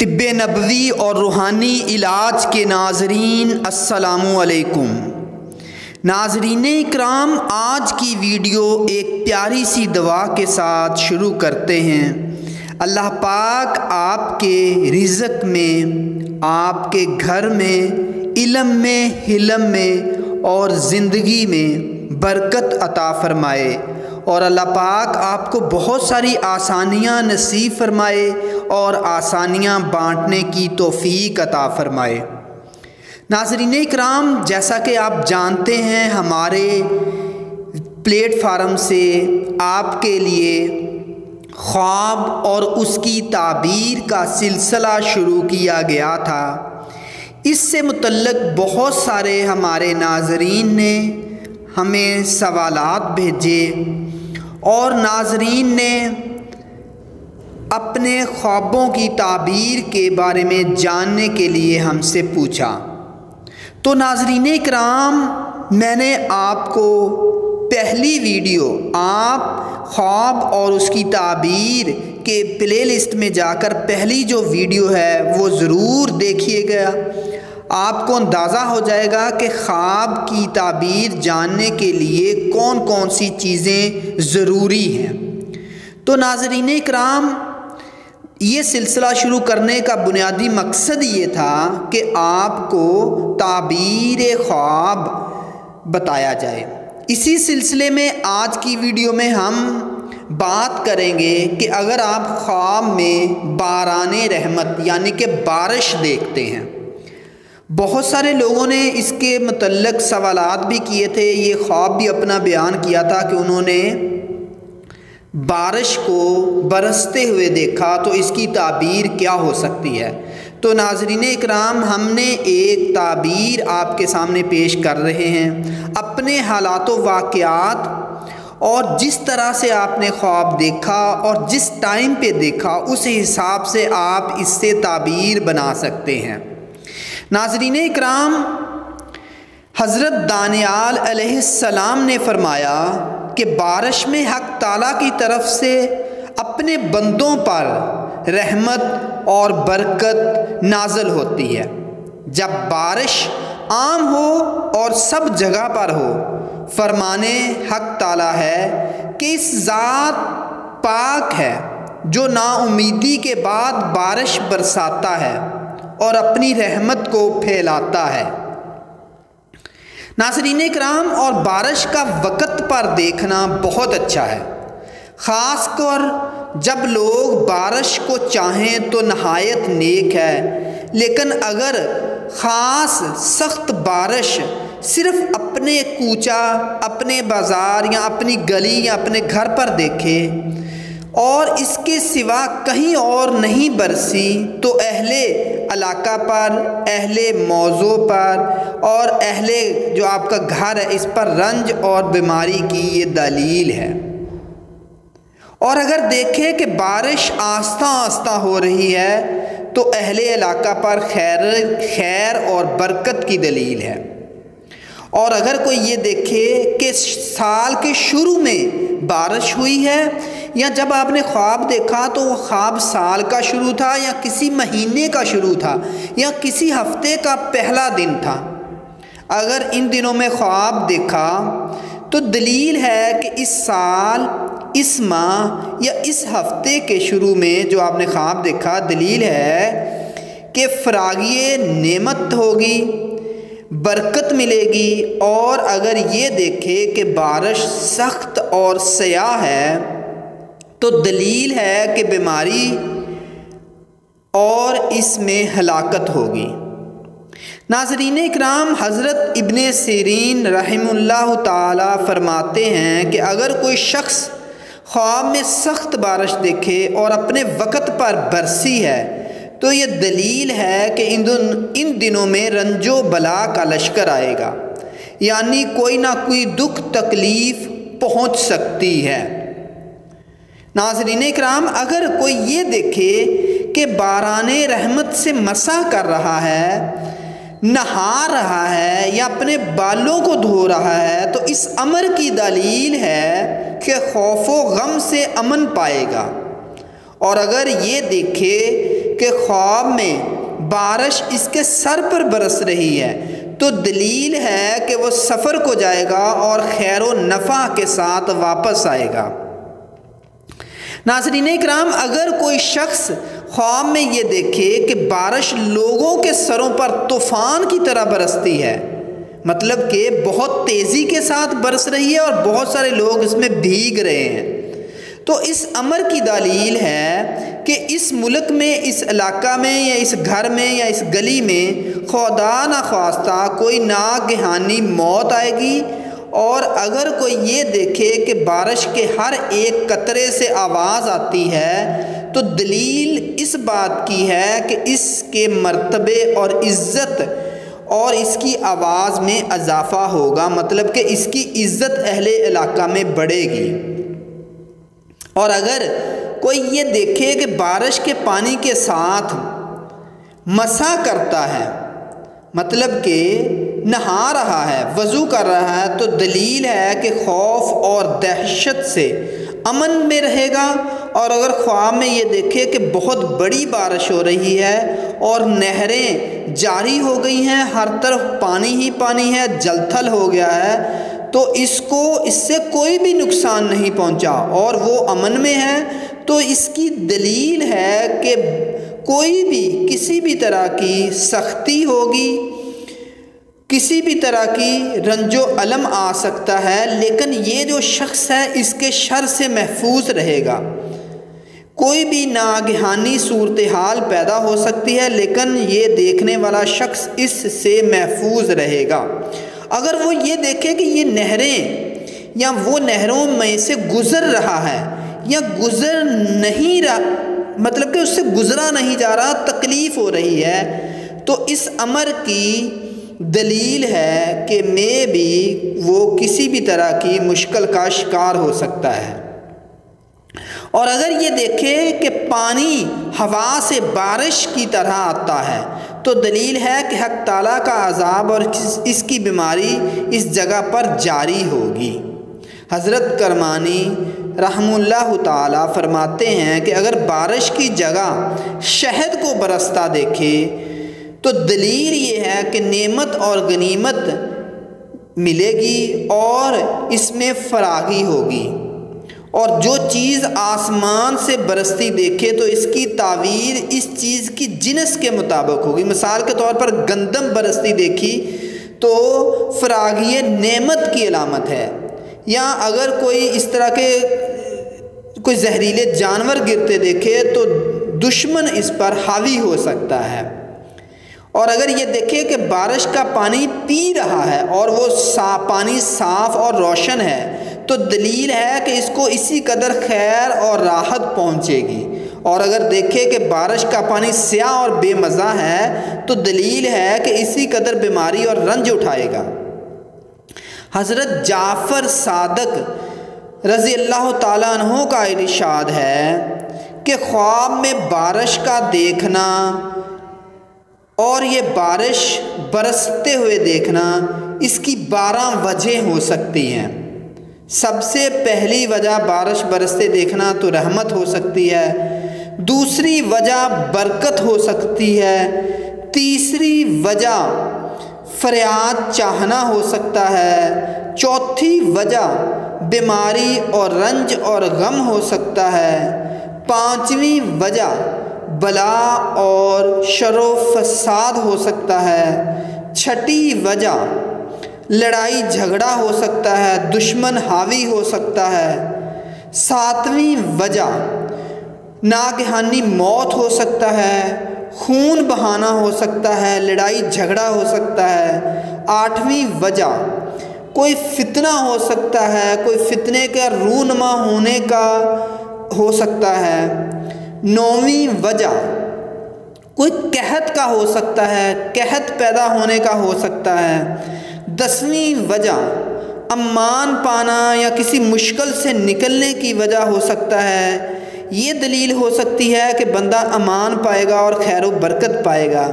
طب نبوی اور روحانی علاج کے ناظرین السلام علیکم۔ ناظرین اکرام، آج کی ویڈیو ایک پیاری سی دعا کے ساتھ شروع کرتے ہیں۔ اللہ پاک آپ کے رزق میں، آپ کے گھر میں، علم میں، حلم میں اور زندگی میں برکت عطا فرمائے، اور اللہ پاک آپ کو بہت ساری آسانیاں نصیب فرمائے اور آسانیاں بانٹنے کی توفیق عطا فرمائے۔ ناظرین اکرام، جیسا کہ آپ جانتے ہیں، ہمارے پلیٹ فارم سے آپ کے لیے خواب اور اس کی تعبیر کا سلسلہ شروع کیا گیا تھا۔ اس سے متعلق بہت سارے ہمارے ناظرین نے ہمیں سوالات بھیجے اور ناظرین نے اپنے خوابوں کی تعبیر کے بارے میں جاننے کے لیے ہم سے پوچھا۔ تو ناظرین اکرام، میں نے آپ کو پہلی ویڈیو، آپ خواب اور اس کی تعبیر کے پلے لسٹ میں جا کر پہلی جو ویڈیو ہے وہ ضرور دیکھیے گا۔ آپ کو اندازہ ہو جائے گا کہ خواب کی تعبیر جاننے کے لیے کون کون سی چیزیں ضروری ہیں۔ تو ناظرین اکرام، یہ سلسلہ شروع کرنے کا بنیادی مقصد یہ تھا کہ آپ کو تعبیر خواب بتایا جائے۔ اسی سلسلے میں آج کی ویڈیو میں ہم بات کریں گے کہ اگر آپ خواب میں باران رحمت یعنی کہ بارش دیکھتے ہیں، بہت سارے لوگوں نے اس کے متعلق سوالات بھی کیے تھے، یہ خواب بھی اپنا بیان کیا تھا کہ انہوں نے بارش کو برستے ہوئے دیکھا، تو اس کی تعبیر کیا ہو سکتی ہے۔ تو ناظرین اکرام، ہم نے ایک تعبیر آپ کے سامنے پیش کر رہے ہیں۔ اپنے حالات و واقعات اور جس طرح سے آپ نے خواب دیکھا اور جس ٹائم پہ دیکھا، اس حساب سے آپ اس سے تعبیر بنا سکتے ہیں۔ ناظرین اکرام، حضرت دانیال علیہ السلام نے فرمایا کہ بارش میں حق تعالیٰ کی طرف سے اپنے بندوں پر رحمت اور برکت نازل ہوتی ہے۔ جب بارش عام ہو اور سب جگہ پر ہو، فرمانے حق تعالیٰ ہے کہ اس ذات پاک ہے جو نا امیدی کے بعد بارش برساتا ہے اور اپنی رحمت کو پھیلاتا ہے۔ ناظرین اکرام، اور بارش کا وقت پر دیکھنا بہت اچھا ہے، خاص کر جب لوگ بارش کو چاہیں تو نہایت نیک ہے، لیکن اگر خاص سخت بارش صرف اپنے کوچہ، اپنے بازار یا اپنی گلی یا اپنے گھر پر دیکھے اور اس کے سوا کہیں اور نہیں برسی، تو اہل علاقہ پر، اہل موضوع پر اور اہل جو آپ کا گھر ہے اس پر رنج اور بیماری کی یہ دلیل ہے۔ اور اگر دیکھیں کہ بارش آہستہ آہستہ ہو رہی ہے تو اہل علاقہ پر خیر اور برکت کی دلیل ہے۔ اور اگر کوئی یہ دیکھے کہ سال کے شروع میں بارش ہوئی ہے، یا جب آپ نے خواب دیکھا تو وہ خواب سال کا شروع تھا یا کسی مہینے کا شروع تھا یا کسی ہفتے کا پہلا دن تھا، اگر ان دنوں میں خواب دیکھا تو دلیل ہے کہ اس سال، اس ماہ یا اس ہفتے کے شروع میں جو آپ نے خواب دیکھا، دلیل ہے کہ فراغی نعمت ہوگی، برکت ملے گی۔ اور اگر یہ دیکھے کہ بارش سخت اور سیاہ ہے تو دلیل ہے کہ بیماری اور اس میں ہلاکت ہوگی۔ ناظرین اکرام، حضرت ابن سیرین رحمہ اللہ تعالی فرماتے ہیں کہ اگر کوئی شخص خواب میں سخت بارش دیکھے اور اپنے وقت پر برسی ہے تو یہ دلیل ہے کہ ان دنوں میں رنج و بلا کا لشکر آئے گا، یعنی کوئی نہ کوئی دکھ تکلیف پہنچ سکتی ہے۔ ناظرین اکرام، اگر کوئی یہ دیکھے کہ باران رحمت سے مسح کر رہا ہے، نہا رہا ہے یا اپنے بالوں کو دھو رہا ہے، تو اس امر کی دلیل ہے کہ خوف و غم سے امن پائے گا۔ اور اگر یہ دیکھے کہ خواب میں بارش اس کے سر پر برس رہی ہے تو دلیل ہے کہ وہ سفر کو جائے گا اور خیر و نفع کے ساتھ واپس آئے گا۔ ناظرین اکرام، اگر کوئی شخص خواب میں یہ دیکھے کہ بارش لوگوں کے سروں پر طوفان کی طرح برستی ہے، مطلب کہ بہت تیزی کے ساتھ برس رہی ہے اور بہت سارے لوگ اس میں بھیگ رہے ہیں، تو اس امر کی دلیل ہے کہ اس ملک میں، اس علاقہ میں یا اس گھر میں یا اس گلی میں خدا نخواستہ کوئی ناگہانی موت آئے گی۔ اور اگر کوئی یہ دیکھے کہ بارش کے ہر ایک قطرے سے آواز آتی ہے تو دلیل اس بات کی ہے کہ اس کے مرتبے اور عزت اور اس کی آواز میں اضافہ ہوگا، مطلب کہ اس کی عزت اہل علاقہ میں بڑھے گی۔ اور اگر کوئی یہ دیکھے کہ بارش کے پانی کے ساتھ مسح کرتا ہے، مطلب کہ نہا رہا ہے، وضو کر رہا ہے، تو دلیل ہے کہ خوف اور دہشت سے امن میں رہے گا۔ اور اگر خواب میں یہ دیکھے کہ بہت بڑی بارش ہو رہی ہے اور نہریں جاری ہو گئی ہیں، ہر طرف پانی ہی پانی ہے، جل تھل ہو گیا ہے، تو اس سے کوئی بھی نقصان نہیں پہنچا اور وہ امن میں ہے، تو اس کی دلیل ہے کہ کوئی بھی کسی بھی طرح کی سختی ہوگی، کسی بھی طرح کی رنج و الم آ سکتا ہے، لیکن یہ جو شخص ہے اس کے شر سے محفوظ رہے گا۔ کوئی بھی ناگہانی صورتحال پیدا ہو سکتی ہے لیکن یہ دیکھنے والا شخص اس سے محفوظ رہے گا۔ اگر وہ یہ دیکھے کہ یہ نہریں یا وہ نہروں میں سے گزر رہا ہے یا گزر نہیں رہا، مطلب کہ اس سے گزرا نہیں جا رہا، تکلیف ہو رہی ہے، تو اس امر کی دلیل ہے کہ میں بھی وہ کسی بھی طرح کی مشکل کا شکار ہو سکتا ہے۔ اور اگر یہ دیکھے کہ پانی ہوا سے بارش کی طرح آتا ہے تو دلیل ہے کہ حق تعالیٰ کا عذاب اور اس کی بیماری اس جگہ پر جاری ہوگی۔ حضرت کرمانی رحمہ اللہ تعالیٰ فرماتے ہیں کہ اگر بارش کی جگہ شہد کو برستا دیکھے تو دلیل یہ ہے کہ نعمت اور غنیمت ملے گی اور اس میں فراغی ہوگی۔ اور جو چیز آسمان سے برستی دیکھے تو اس کی تعبیر اس چیز کی جنس کے مطابق ہوگی۔ مثال کے طور پر گندم برستی دیکھی تو فراغی نعمت کی علامت ہے، یا اگر کوئی اس طرح کے کوئی زہریلے جانور گرتے دیکھے تو دشمن اس پر حاوی ہو سکتا ہے۔ اور اگر یہ دیکھے کہ بارش کا پانی پی رہا ہے اور وہ پانی صاف اور روشن ہے تو دلیل ہے کہ اس کو اسی قدر خیر اور راحت پہنچے گی۔ اور اگر دیکھے کہ بارش کا پانی سیاہ اور بے مزہ ہے تو دلیل ہے کہ اسی قدر بیماری اور رنج اٹھائے گا۔ حضرت جعفر صادق رضی اللہ تعالیٰ عنہ کا ارشاد ہے کہ خواب میں بارش کا دیکھنا اور یہ بارش برستے ہوئے دیکھنا، اس کی 12 وجہ ہو سکتی ہیں۔ سب سے پہلی وجہ بارش برستے دیکھنا تو رحمت ہو سکتی ہے، دوسری وجہ برکت ہو سکتی ہے، تیسری وجہ فریاد چاہنا ہو سکتا ہے، چوتھی وجہ بیماری اور رنج اور غم ہو سکتا ہے، پانچویں وجہ بلا اور شر و فساد ہو سکتا ہے، چھٹی وجہ لڑائی جھگڑا ہو سکتا ہے، دشمن حاوی ہو سکتا ہے، ساتویں وجہ ناگہانی موت ہو سکتا ہے، خون بہانا ہو سکتا ہے، لڑائی جھگڑا ہو سکتا ہے، آٹھویں وجہ کوئی فتنہ ہو سکتا ہے، کوئی فتنے کا رونما ہونے کا ہو سکتا ہے، نویں وجہ کوئی قحط کا ہو سکتا ہے، قحط پیدا ہونے کا ہو سکتا ہے، 10ویں وجہ امان پانا یا کسی مشکل سے نکلنے کی وجہ ہو سکتا ہے۔ یہ دلیل ہو سکتی ہے کہ بندہ امان پائے گا اور خیر و برکت پائے گا۔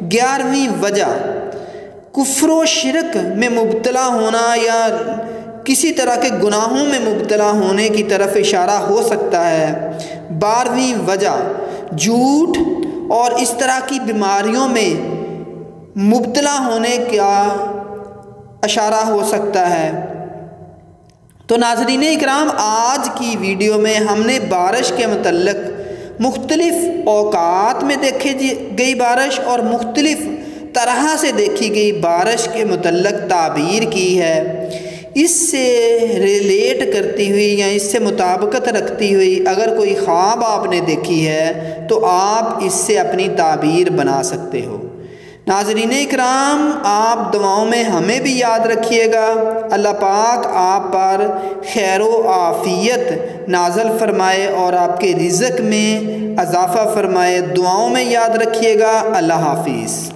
11ویں وجہ کفر و شرک میں مبتلا ہونا یا کسی طرح کے گناہوں میں مبتلا ہونے کی طرف اشارہ ہو سکتا ہے۔ 12ویں وجہ جھوٹ اور اس طرح کی بیماریوں میں مبتلا ہونے کا اشارہ ہو سکتا ہے۔ تو ناظرین اکرام، آج کی ویڈیو میں ہم نے بارش کے متعلق مختلف اوقات میں دیکھی گئی بارش اور مختلف طرح سے دیکھی گئی بارش کے متعلق تعبیر کی ہے۔ اس سے ریلیٹ کرتی ہوئی یا اس سے مطابقت رکھتی ہوئی اگر کوئی خواب آپ نے دیکھی ہے تو آپ اس سے اپنی تعبیر بنا سکتے ہو۔ ناظرین اکرام، آپ دعاؤں میں ہمیں بھی یاد رکھیے گا۔ اللہ پاک آپ پر خیر و عافیت نازل فرمائے اور آپ کے رزق میں اضافہ فرمائے۔ دعاؤں میں یاد رکھیے گا۔ اللہ حافظ۔